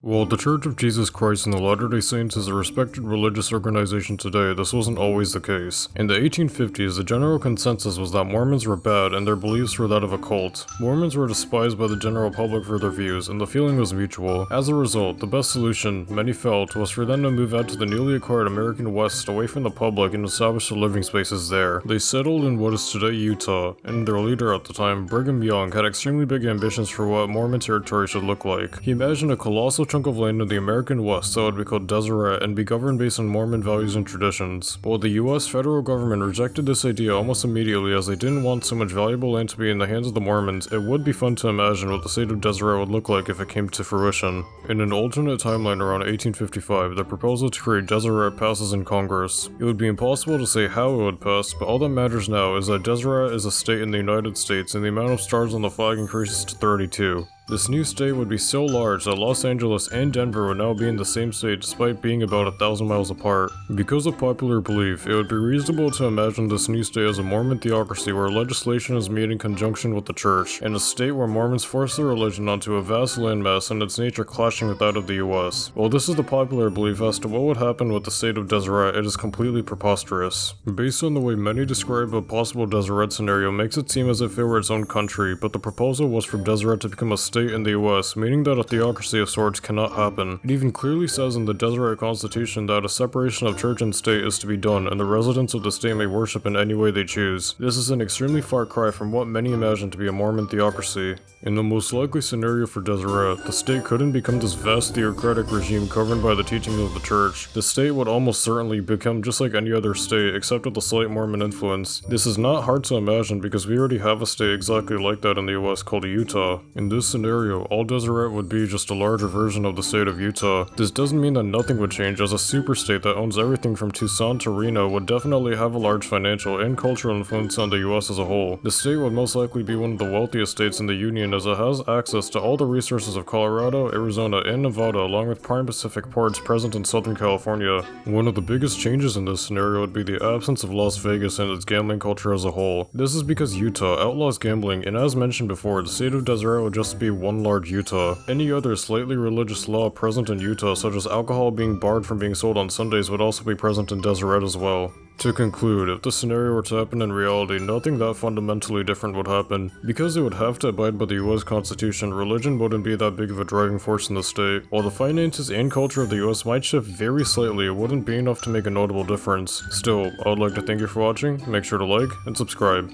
While the Church of Jesus Christ and the Latter-day Saints is a respected religious organization today, this wasn't always the case. In the 1850s, the general consensus was that Mormons were bad and their beliefs were that of a cult. Mormons were despised by the general public for their views, and the feeling was mutual. As a result, the best solution, many felt, was for them to move out to the newly acquired American West away from the public and establish their living spaces there. They settled in what is today Utah, and their leader at the time, Brigham Young, had extremely big ambitions for what Mormon territory should look like. He imagined a colossal chunk of land in the American West that would be called Deseret and be governed based on Mormon values and traditions. But while the US federal government rejected this idea almost immediately as they didn't want so much valuable land to be in the hands of the Mormons, it would be fun to imagine what the state of Deseret would look like if it came to fruition. In an alternate timeline around 1855, the proposal to create Deseret passes in Congress. It would be impossible to say how it would pass, but all that matters now is that Deseret is a state in the United States and the amount of stars on the flag increases to 32. This new state would be so large that Los Angeles and Denver would now be in the same state despite being about 1,000 miles apart. Because of popular belief, it would be reasonable to imagine this new state as a Mormon theocracy where legislation is made in conjunction with the church, and a state where Mormons force their religion onto a vast landmass and its nature clashing with that of the US. While this is the popular belief as to what would happen with the state of Deseret, it is completely preposterous. Based on the way many describe a possible Deseret scenario makes it seem as if it were its own country, but the proposal was for Deseret to become a state in the US, meaning that a theocracy of sorts cannot happen. It even clearly says in the Deseret Constitution that a separation of church and state is to be done, and the residents of the state may worship in any way they choose. This is an extremely far cry from what many imagine to be a Mormon theocracy. In the most likely scenario for Deseret, the state couldn't become this vast theocratic regime governed by the teachings of the church. The state would almost certainly become just like any other state, except with a slight Mormon influence. This is not hard to imagine because we already have a state exactly like that in the US called Utah. In this scenario, all Deseret would be just a larger version of the state of Utah. This doesn't mean that nothing would change, as a superstate that owns everything from Tucson to Reno would definitely have a large financial and cultural influence on the US as a whole. The state would most likely be one of the wealthiest states in the Union as it has access to all the resources of Colorado, Arizona, and Nevada, along with prime Pacific ports present in Southern California. One of the biggest changes in this scenario would be the absence of Las Vegas and its gambling culture as a whole. This is because Utah outlaws gambling, and as mentioned before, the state of Deseret would just be one large Utah. Any other slightly religious law present in Utah, such as alcohol being barred from being sold on Sundays, would also be present in Deseret as well. To conclude, if this scenario were to happen in reality, nothing that fundamentally different would happen. Because it would have to abide by the US Constitution, religion wouldn't be that big of a driving force in the state. While the finances and culture of the US might shift very slightly, it wouldn't be enough to make a notable difference. Still, I would like to thank you for watching, make sure to like and subscribe.